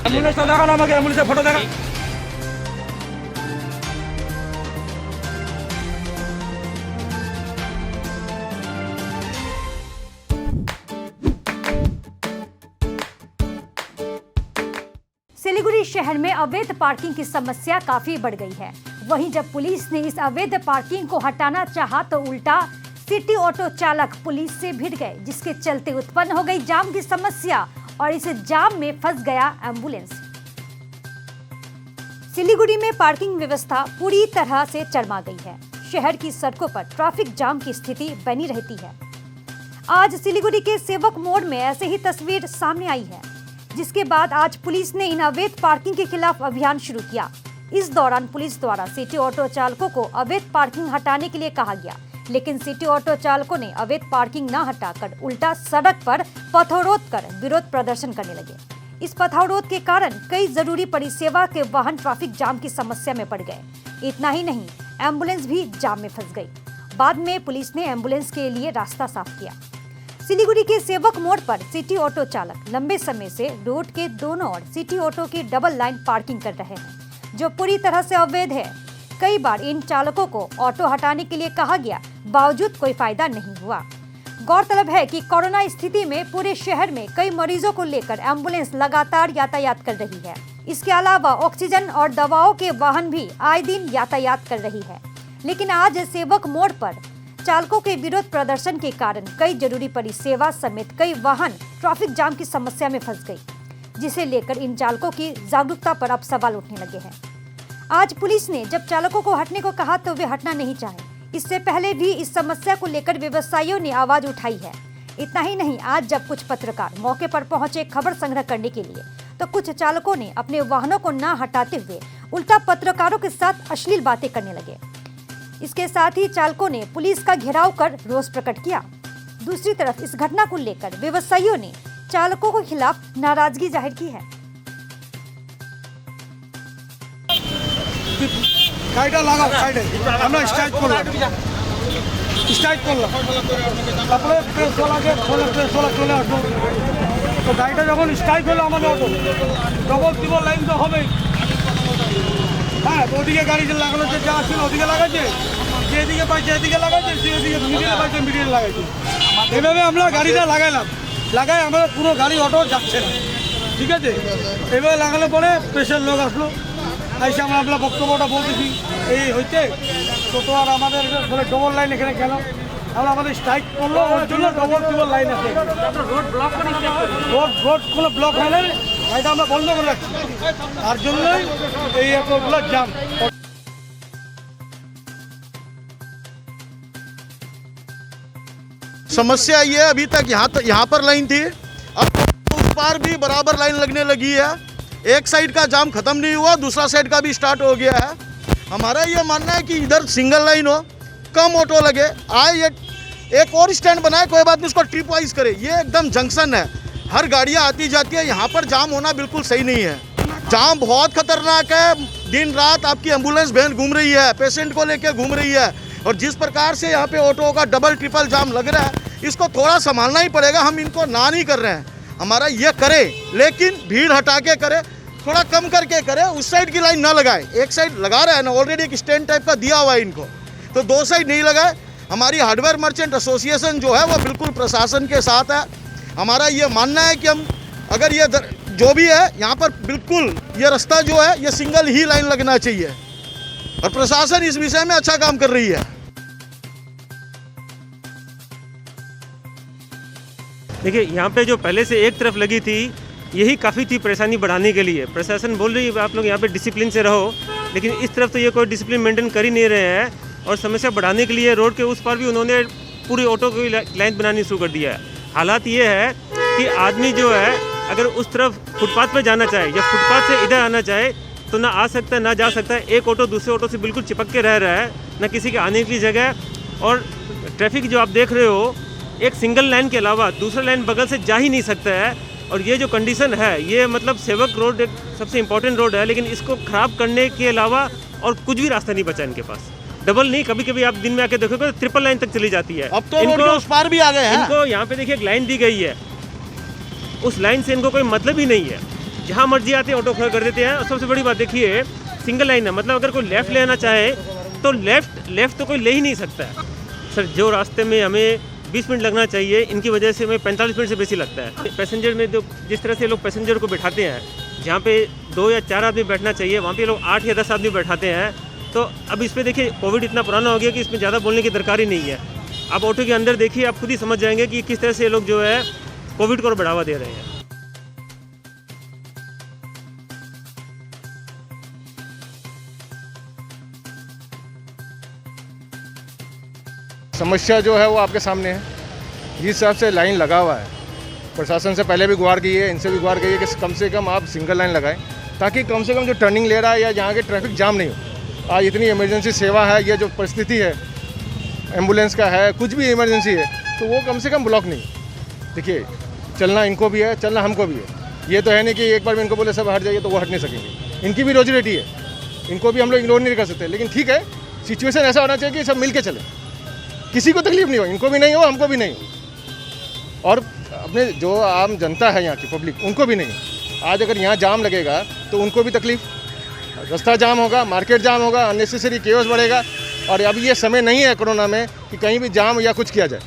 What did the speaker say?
অ্যাম্বুলেন্সটা দেখান আমাকে, অ্যাম্বুলেন্সের ফটো দেখা। सिलीगुड़ी शहर में अवैध पार्किंग की समस्या काफी बढ़ गई है। वहीं जब पुलिस ने इस अवैध पार्किंग को हटाना चाहा तो उल्टा सिटी ऑटो चालक पुलिस से भिड़ गए, जिसके चलते उत्पन्न हो गई जाम की समस्या और इस जाम में फंस गया एम्बुलेंस। सिलीगुड़ी में पार्किंग व्यवस्था पूरी तरह से चरमा गई है। शहर की सड़कों पर ट्रैफिक जाम की स्थिति बनी रहती है। आज सिलीगुड़ी के सेवक मोड़ में ऐसे ही तस्वीर सामने आई है, जिसके बाद आज पुलिस ने इन अवैध पार्किंग के खिलाफ अभियान शुरू किया। इस दौरान पुलिस द्वारा सिटी ऑटो चालकों को अवैध पार्किंग हटाने के लिए कहा गया, लेकिन सिटी ऑटो चालकों ने अवैध पार्किंग न हटाकर उल्टा सड़क पर पथावरोध कर विरोध प्रदर्शन करने लगे। इस पथावरोध के कारण कई जरूरी परिसेवा के वाहन ट्रैफिक जाम की समस्या में पड़ गए। इतना ही नहीं, एम्बुलेंस भी जाम में फंस गई। बाद में पुलिस ने एम्बुलेंस के लिए रास्ता साफ किया। सिलीगुड़ी के सेवक मोड़ पर सिटी ऑटो चालक लंबे समय से रोड के दोनों ओर सिटी ऑटो की डबल लाइन पार्किंग कर रहे हैं, जो पूरी तरह से अवैध है। कई बार इन चालकों को ऑटो हटाने के लिए कहा गया, बावजूद कोई फायदा नहीं हुआ। गौरतलब है कि कोरोना स्थिति में पूरे शहर में कई मरीजों को लेकर एम्बुलेंस लगातार यातायात कर रही है। इसके अलावा ऑक्सीजन और दवाओं के वाहन भी आए दिन यातायात कर रही है। लेकिन आज सेवक मोड़ पर चालकों के विरोध प्रदर्शन के कारण कई जरूरी परिसेवा समेत कई वाहन ट्रैफिक जाम की समस्या में फंस गई, जिसे लेकर इन चालकों की जागरूकता पर अब सवाल उठने लगे हैं। आज पुलिस ने जब चालकों को हटने को कहा तो वे हटना नहीं चाहे। इससे पहले भी इस समस्या को लेकर व्यवसायियों ने आवाज उठाई है। इतना ही नहीं, आज जब कुछ पत्रकार मौके पर पहुंचे खबर संग्रह करने के लिए, तो कुछ चालकों ने अपने वाहनों को न हटाते हुए उल्टा पत्रकारों के साथ अश्लील बातें करने लगे। इसके साथ ही चालकों ने पुलिस का घेराव कर रोष प्रकट किया। दूसरी तरफ इस घटना को लेकर व्यवसायियों ने चालकों के खिलाफ नाराजगी जाहिर की है। গাড়িটা লাগাও সাইডে, আমরা স্ট্রাইক করলাম, তারপরে প্রেস ওয়ালাকে চলে আসবো। তো গাড়িটা যখন স্ট্রাইক হলো আমাদের অটো ডবল ত্রিবল লাইন তো হবেই। হ্যাঁ, ওদিকে গাড়ি যে লাগানো যা ছিল ওদিকে লাগাইছে, যেদিকে পাইছে এদিকে লাগাইছে, যেদিকে মিডিলে পাইছে মিডিলে লাগাইছে। এভাবে আমরা গাড়িটা লাগাই আমাদের পুরো গাড়ি অটো যাচ্ছে না। ঠিক আছে, এভাবে লাগালে পরে প্রেসের লোক আসলো, এসে আমরা আপনার বক্তব্যটা বলতেছি এই হইতে তো আর আমাদের বলে ডবল লাইন এখানে কেন, আমরা আমাদের স্ট্রাইক করলো, ওর জন্য ডবল ত্রিবল লাইন আছে। রোড কোনো ব্লক হলে গাড়িটা আমরা বন্ধ করে রাখছি, তার জন্যই এই এতগুলো জাম। समस्या ये अभी तक यहाँ पर लाइन थी, अब उस पार भी बराबर लाइन लगने लगी है। एक साइड का जाम खत्म नहीं हुआ, दूसरा साइड का भी स्टार्ट हो गया है। हमारा ये मानना है कि इधर सिंगल लाइन हो, कम ऑटो लगे, आए एक और स्टैंड बनाए, कोई बात नहीं, उसको ट्रिप वाइज करे। ये एकदम जंक्शन है, हर गाड़ियाँ आती जाती है, यहाँ पर जाम होना बिल्कुल सही नहीं है। जाम बहुत खतरनाक है, दिन रात आपकी एम्बुलेंस वैन घूम रही है, पेशेंट को लेकर घूम रही है, और जिस प्रकार से यहाँ पे ऑटो का डबल ट्रिपल जाम लग रहा है, इसको थोड़ा संभालना ही पड़ेगा। हम इनको ना नहीं कर रहे हैं, हमारा ये करे, लेकिन भीड़ हटा के करे, थोड़ा कम करके करे, उस साइड की लाइन ना लगाए। एक साइड लगा रहा है ना, ऑलरेडी एक स्टैंड टाइप का दिया हुआ है इनको, तो दो साइड नहीं लगाए। हमारी हार्डवेयर मर्चेंट एसोसिएशन जो है वो बिल्कुल प्रशासन के साथ है। हमारा ये मानना है कि हम अगर ये जो भी है यहाँ पर बिल्कुल ये रास्ता जो है ये सिंगल ही लाइन लगना चाहिए, और प्रशासन इस विषय में अच्छा काम कर रही है। देखिए, यहाँ पे जो पहले से एक तरफ लगी थी, यही काफ़ी थी परेशानी बढ़ाने के लिए। प्रशासन बोल रही है आप लोग यहाँ पे डिसिप्लिन से रहो, लेकिन इस तरफ तो ये कोई डिसिप्लिन मेंटेन कर ही नहीं रहे हैं, और समस्या बढ़ाने के लिए रोड के उस पार भी उन्होंने पूरी ऑटो की लाइन बनानी शुरू कर दिया है। हालात ये है कि आदमी जो है अगर उस तरफ फुटपाथ पर जाना चाहे या फुटपाथ से इधर आना चाहे तो ना आ सकता है ना जा सकता है। एक ऑटो दूसरे ऑटो से बिल्कुल चिपक के रह रहा है, ना किसी के आने की जगह। और ट्रैफिक जो आप देख रहे हो, एक सिंगल लाइन के अलावा दूसरा लाइन बगल से जा ही नहीं सकता है। और ये जो कंडीशन है, ये मतलब सेवक रोड एक सबसे इम्पोर्टेंट रोड है, लेकिन इसको ख़राब करने के अलावा और कुछ भी रास्ता नहीं बचा इनके पास। डबल नहीं, कभी कभी आप दिन में आके देखोगे तो ट्रिपल लाइन तक चली जाती है। अब तो इनको उस पार भी आ गए हैं। इनको यहाँ पे देखिए एक लाइन दी गई है, उस लाइन से इनको कोई मतलब ही नहीं है। जहाँ मर्जी आते हैं ऑटो खड़ा कर देते हैं। और सबसे बड़ी बात देखिए, सिंगल लाइन है, मतलब अगर कोई लेफ़्ट लेना चाहे तो लेफ़्ट तो कोई ले ही नहीं सकता है। सर जो रास्ते में हमें 20 मिनट लगना चाहिए, इनकी वजह से हमें 45 मिनट से बेसी लगता है। पैसेंजर में जो जिस तरह से लोग पैसेंजर को बैठाते हैं, जहाँ पे 2 या 4 आदमी बैठना चाहिए वहाँ पे लोग 8 या 10 आदमी बैठाते हैं। तो अब इस पर देखिए, कोविड इतना पुराना हो गया कि इसमें ज़्यादा बोलने की दरकार ही नहीं है। आप ऑटो के अंदर देखिए, आप खुद ही समझ जाएंगे कि किस तरह से लोग जो है कोविड को बढ़ावा दे रहे हैं। समस्या जो है वो आपके सामने है। जिस हिसाब से लाइन लगा हुआ है, प्रशासन से पहले भी गुहार की है, इनसे भी गुहार की है कि कम से कम आप सिंगल लाइन लगाएं, ताकि कम से कम जो टर्निंग ले रहा है या जहाँ के ट्रैफिक जाम नहीं हो। आज इतनी इमरजेंसी सेवा है, ये जो परिस्थिति है, एम्बुलेंस का है, कुछ भी इमरजेंसी है, तो वो कम से कम ब्लॉक नहीं। देखिए, चलना इनको भी है, चलना हमको भी है। ये तो है नहीं कि एक बार में इनको बोले सब हट जाइए तो वो हट नहीं सकेंगे। इनकी भी रोजी रोटी है, इनको भी हम लोग इग्नोर नहीं कर सकते। लेकिन ठीक है, सिचुएशन ऐसा होना चाहिए कि सब मिल के चले, किसी को तकलीफ नहीं हो, इनको भी नहीं हो, हमको भी नहीं हो, और अपने जो आम जनता है यहाँ की पब्लिक, उनको भी नहीं हो। आज अगर यहाँ जाम लगेगा तो उनको भी तकलीफ, रास्ता जाम होगा, मार्केट जाम होगा, अननेसेसरी केओस बढ़ेगा। और अब ये समय नहीं है कोरोना में कि कहीं भी जाम या कुछ किया जाए।